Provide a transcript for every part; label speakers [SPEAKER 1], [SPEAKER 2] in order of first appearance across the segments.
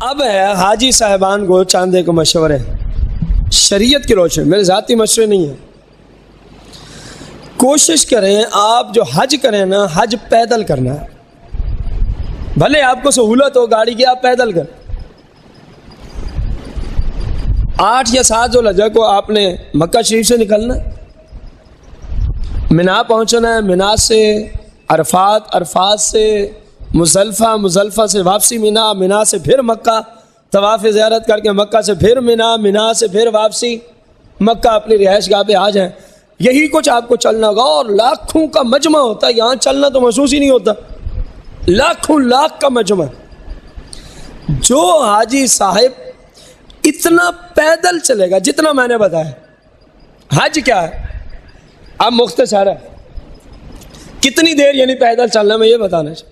[SPEAKER 1] اب ہے حاجی صاحبان کو چاند ایک مشورے شریعت کی روشنی، میرے ذاتی مشورے نہیں ہیں. کوشش کریں آپ جو حج کریں نا، حج پیدل کرنا ہے. بھلے آپ کو سہولت ہو گاڑی کی، آپ پیدل کریں. 8 یا 7 ذوالحجہ کو آپ نے مکہ شریف سے نکلنا، منا پہنچنا ہے، منا سے عرفات، عرفات سے مزدلفہ، مزدلفہ سے واپسی منا، منا سے پھر مکہ طواف زیارت کر کے مکہ سے پھر منا، منا سے پھر واپسی مکہ اپنی رہائش گاہ پہ آ جائیں. یہی کچھ آپ کو چلنا ہوگا. اور لاکھوں کا مجمع ہوتا ہے، یہاں چلنا تو محسوس ہی نہیں ہوتا. لاکھوں لاکھ کا مجمع. جو حاجی صاحب اتنا پیدل چلے گا جتنا میں نے بتایا. حج کیا ہے اب مختصر ہے، کتنی دیر یعنی پیدل چلنا میں یہ بتانا چاہیے.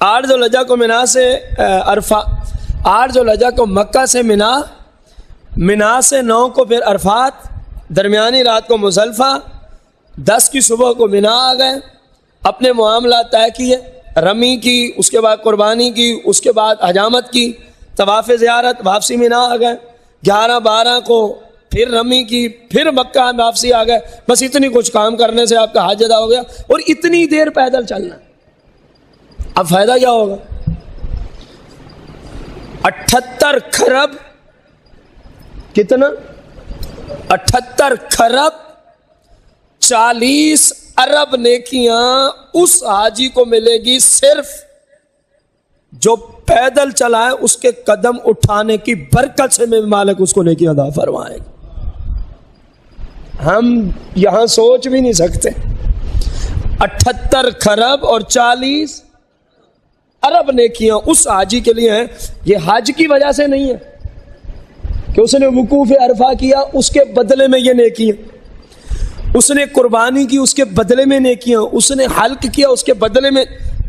[SPEAKER 1] 8 ذوالحجہ کو منا سے 8 ذوالحجہ کو مکہ سے منا، منا سے 9 کو پھر عرفات، درمیانی رات کو مزدلفہ، 10 کی صبح کو منا آ گئے. اپنے معاملات طے کیے، رمی کی، اس کے بعد قربانی کی، اس کے بعد حجامت کی، طواف زیارت، واپسی منا آ گئے. 11-12 کو پھر رمی کی، پھر مکہ واپسی آ گئے. بس اتنی کچھ کام کرنے سے آپ کا حج ادا ہو گیا. اور اتنی دیر پیدل چلنا، اب فائدہ کیا ہوگا؟ 78 کھرب، کتنا؟ 78 کھرب 40 ارب نیکیاں اس حاجی کو ملے گی صرف جو پیدل چلائے. اس کے قدم اٹھانے کی برکت سے میں مالک اس کو نیکی عطا فرمائے گا. ہم یہاں سوچ بھی نہیں سکتے. 78 کھرب اور 40 ارب نیکیاں اس حاجی کے لیے ہیں. یہ حج کی وجہ سے نہیں ہے کہ اس نے وقوف عرفہ کیا اس کے بدلے میں یہ نیکیاں، اس نے قربانی کی اس کے بدلے میں نیکیاں، اس نے حلق کیا اس کے بدلے میں.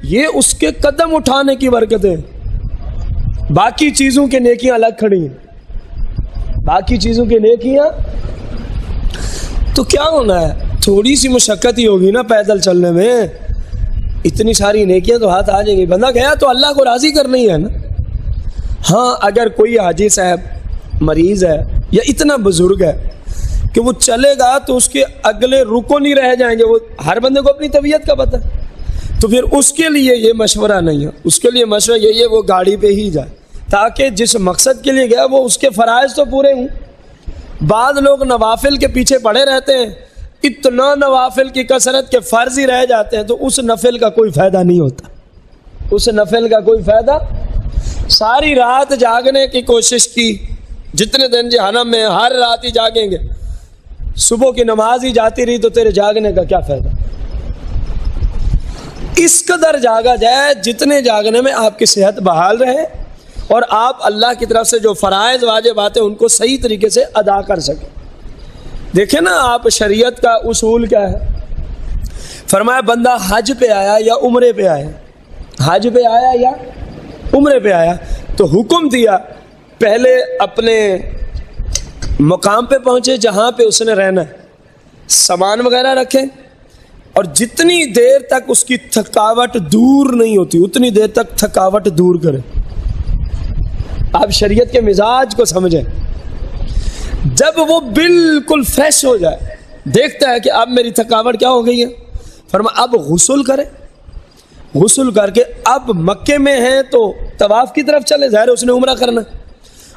[SPEAKER 1] یہ اس کے قدم اٹھانے کی برکتیں. باقی چیزوں کے نیکیاں الگ کھڑی ہیں. باقی چیزوں کے نیکیاں تو کیا ہونا ہے، تھوڑی سی مشقت ہی ہوگی نا پیدل چلنے میں. اتنی ساری نیکیاں تو ہاتھ آ جائیں گی. بندہ گیا تو اللہ کو راضی کرنا ہی ہے نا. ہاں اگر کوئی حاجی صاحب مریض ہے یا اتنا بزرگ ہے کہ وہ چلے گا تو اس کے اگلے رکو نہیں رہ جائیں گے. وہ ہر بندے کو اپنی طبیعت کا پتہ، تو پھر اس کے لیے یہ مشورہ نہیں ہے. اس کے لیے مشورہ یہی ہے وہ گاڑی پہ ہی جائے، تاکہ جس مقصد کے لیے گیا وہ اس کے فرائض تو پورے ہوں. بعض لوگ نوافل کے پیچھے پڑے رہتے ہیں، اتنا نوافل کی کثرت کے فرض ہی رہ جاتے ہیں، تو اس نفل کا کوئی فائدہ نہیں ہوتا. اس نفل کا کوئی فائدہ. ساری رات جاگنے کی کوشش کی، جتنے دن جہنم میں ہر رات ہی جاگیں گے، صبح کی نماز ہی جاتی رہی تو تیرے جاگنے کا کیا فائدہ؟ اس قدر جاگا جائے جتنے جاگنے میں آپ کی صحت بحال رہے اور آپ اللہ کی طرف سے جو فرائض واجبات ہیں ان کو صحیح طریقے سے ادا کر سکیں. دیکھیں نا آپ شریعت کا اصول کیا ہے. فرمایا بندہ حج پہ آیا یا عمرے پہ آیا، حج پہ آیا یا عمرے پہ آیا تو حکم دیا پہلے اپنے مقام پہ پہنچے جہاں پہ اس نے رہنا ہے، سامان وغیرہ رکھے، اور جتنی دیر تک اس کی تھکاوٹ دور نہیں ہوتی اتنی دیر تک تھکاوٹ دور کرے. آپ شریعت کے مزاج کو سمجھیں. جب وہ بالکل فریش ہو جائے، دیکھتا ہے کہ اب میری تھکاوٹ کیا ہو گئی ہے، فرمایا اب غسل کرے. غسل کر کے اب مکے میں ہیں تو طواف کی طرف چلے، ظاہر اس نے عمرہ کرنا.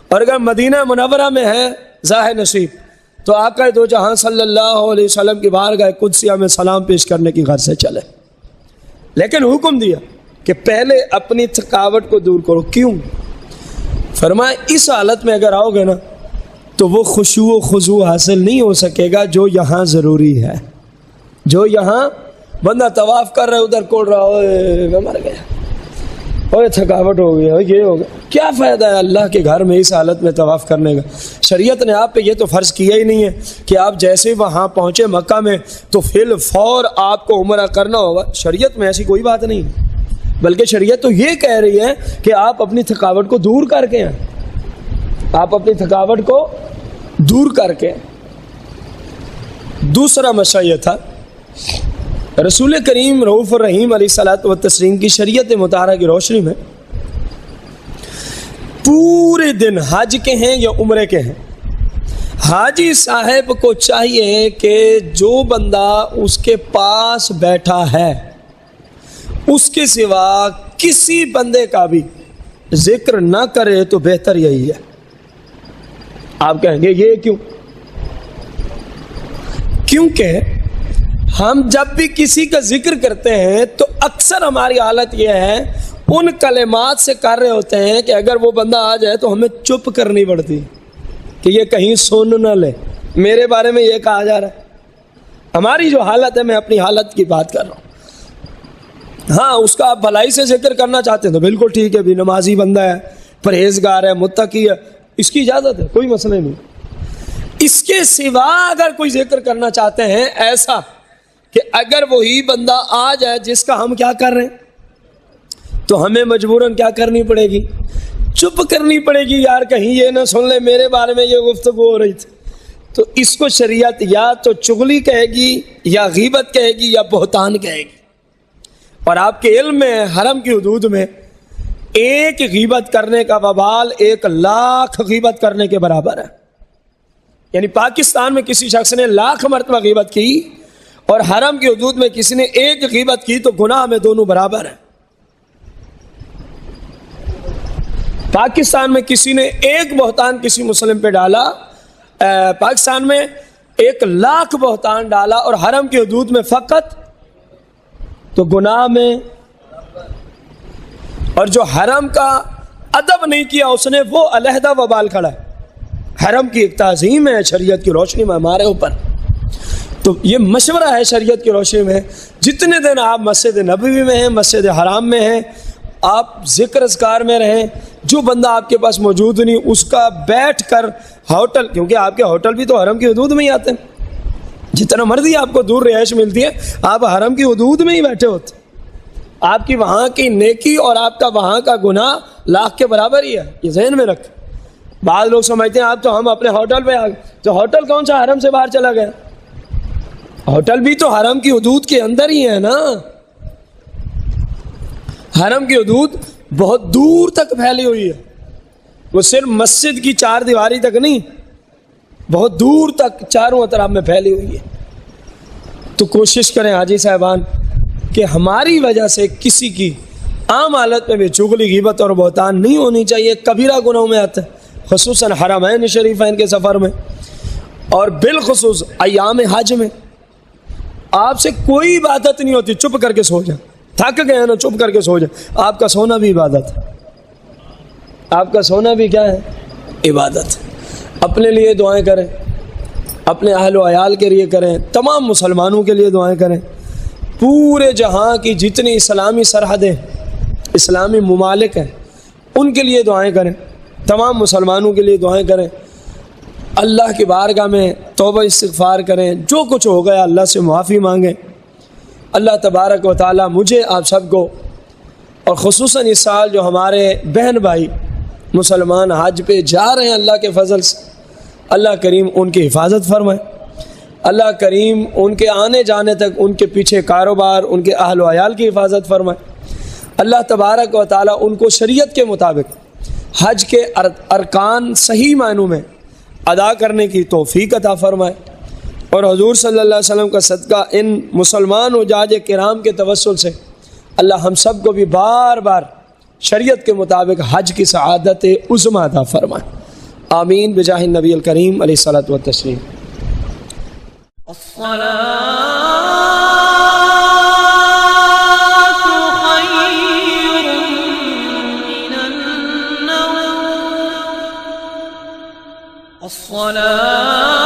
[SPEAKER 1] اور اگر مدینہ منورہ میں ہے ظاہر نصیب تو آقا دو جہاں صلی اللہ علیہ وسلم کی بارگاہ قدسیہ میں سلام پیش کرنے کی غرض سے چلے. لیکن حکم دیا کہ پہلے اپنی تھکاوٹ کو دور کرو. کیوں؟ فرمایا اس حالت میں اگر آؤ گے نا تو وہ خشوع و خضوع حاصل نہیں ہو سکے گا جو یہاں ضروری ہے. جو یہاں بندہ طواف کر رہا ہے ادھر کوڑ رہا ہے میں مر گیا، اور تھکاوٹ ہو گیا، یہ ہو گیا. کیا فائدہ ہے اللہ کے گھر میں اس حالت میں طواف کرنے کا؟ شریعت نے آپ پہ یہ تو فرض کیا ہی نہیں ہے کہ آپ جیسے وہاں پہنچے مکہ میں تو فی الفور آپ کو عمرہ کرنا ہوگا. شریعت میں ایسی کوئی بات نہیں، بلکہ شریعت تو یہ کہہ رہی ہے کہ آپ اپنی تھکاوٹ کو دور کر کے ہیں. آپ اپنی تھکاوٹ کو دور کر کے. دوسرا مسئلہ یہ تھا رسول کریم رؤوف الرحیم علیہ الصلوۃ والتسلیم کی شریعت مطہرہ کی روشنی میں پورے دن حج کے ہیں یا عمرے کے ہیں، حاجی صاحب کو چاہیے کہ جو بندہ اس کے پاس بیٹھا ہے اس کے سوا کسی بندے کا بھی ذکر نہ کرے تو بہتر یہی ہے۔ آپ کہیں گے یہ کیوں؟ کیونکہ ہم جب بھی کسی کا ذکر کرتے ہیں تو اکثر ہماری حالت یہ ہے ان کلمات سے کر رہے ہوتے ہیں کہ اگر وہ بندہ آ جائے تو ہمیں چپ کرنی پڑتی کہ یہ کہیں سن نہ لے میرے بارے میں یہ کہا جا رہا ہے۔ ہماری جو حالت ہے، میں اپنی حالت کی بات کر رہا ہوں۔ ہاں، اس کا آپ بھلائی سے ذکر کرنا چاہتے ہیں تو بالکل ٹھیک ہے، بھی نمازی بندہ ہے، پرہیزگار ہے، متقی ہے، اس کی اجازت ہے، کوئی مسئلہ نہیں۔ اس کے سوا اگر کوئی ذکر کرنا چاہتے ہیں ایسا کہ اگر وہی بندہ آ جائے جس کا ہم کیا کر رہے ہیں تو ہمیں مجبوراً کیا کرنی پڑے گی؟ چپ کرنی پڑے گی، یار کہیں یہ نہ سن لے میرے بارے میں یہ گفتگو ہو رہی تھی۔ تو اس کو شریعت یا تو چغلی کہے گی یا غیبت کہے گی یا بہتان کہے گی۔ اور آپ کے علم میں حرم کی حدود میں ایک غیبت کرنے کا وبال 1,00,000 غیبت کرنے کے برابر ہے۔ یعنی پاکستان میں کسی شخص نے 1,00,000 مرتبہ غیبت کی اور حرم کی حدود میں کسی نے ایک غیبت کی تو گناہ میں دونوں برابر ہیں۔ پاکستان میں کسی نے ایک بہتان کسی مسلم پہ ڈالا، پاکستان میں 1,00,000 بہتان ڈالا اور حرم کی حدود میں فقط، تو گناہ میں۔ اور جو حرم کا ادب نہیں کیا اس نے، وہ علیحدہ وبال کھڑا ہے۔ حرم کی ایک تعظیم ہے شریعت کی روشنی میں ہمارے اوپر، تو یہ مشورہ ہے شریعت کی روشنی میں، جتنے دن آپ مسجد نبوی میں ہیں، مسجد حرام میں ہیں، آپ ذکر اذکار میں رہیں۔ جو بندہ آپ کے پاس موجود نہیں اس کا بیٹھ کر ہوٹل، کیونکہ آپ کے ہوٹل بھی تو حرم کی حدود میں ہی آتے ہیں، جتنا مرضی آپ کو دور رہائش ملتی ہے آپ حرم کی حدود میں ہی بیٹھے ہوتے ہیں۔ آپ کی وہاں کی نیکی اور آپ کا وہاں کا گناہ 1,00,000 کے برابر ہی ہے، یہ ذہن میں رکھ۔ بعض لوگ سمجھتے ہیں آپ تو ہم اپنے ہوٹل پہ آ گئے، تو ہوٹل کون سا حرم سے باہر چلا گیا؟ ہوٹل بھی تو حرم کی حدود کے اندر ہی ہے نا۔ حرم کی حدود بہت دور تک پھیلی ہوئی ہے، وہ صرف مسجد کی 4 دیواری تک نہیں، بہت دور تک چاروں اطراف میں پھیلی ہوئی ہے۔ تو کوشش کریں حاجی صاحبان کہ ہماری وجہ سے کسی کی عام حالت میں بھی چغلی، غیبت اور بہتان نہیں ہونی چاہیے، کبیرہ گناہوں میں آتا ہے، خصوصاً حرمین شریفین کے سفر میں اور بالخصوص ایام حج میں۔ آپ سے کوئی عبادت نہیں ہوتی، چپ کر کے سو جائیں، تھک گئے ہیں نا چپ کر کے سو جائیں۔ آپ کا سونا بھی عبادت ہے، آپ کا سونا بھی کیا ہے؟ عبادت۔ اپنے لیے دعائیں کریں، اپنے اہل و عیال کے لیے کریں، تمام مسلمانوں کے لیے دعائیں کریں، پورے جہاں کی جتنی اسلامی سرحدیں، اسلامی ممالک ہیں ان کے لیے دعائیں کریں، تمام مسلمانوں کے لیے دعائیں کریں، اللہ کی بارگاہ میں توبہ استغفار کریں، جو کچھ ہو گیا اللہ سے معافی مانگیں۔ اللہ تبارک و تعالیٰ مجھے آپ سب کو، اور خصوصاً اس سال جو ہمارے بہن بھائی مسلمان حج پہ جا رہے ہیں اللہ کے فضل سے، اللہ کریم ان کی حفاظت فرمائے، اللہ کریم ان کے آنے جانے تک ان کے پیچھے کاروبار، ان کے اہل و عیال کی حفاظت فرمائے، اللہ تبارک و تعالیٰ ان کو شریعت کے مطابق حج کے ارکان صحیح معنوں میں ادا کرنے کی توفیق عطا فرمائے، اور حضور صلی اللہ علیہ وسلم کا صدقہ ان مسلمان حجاج کرام کے توسل سے اللہ ہم سب کو بھی بار بار شریعت کے مطابق حج کی سعادت عظمی عطا فرمائے، آمین بجاہ النبی الکریم علیہ الصلوۃ والتسلیم۔
[SPEAKER 2] الصلاة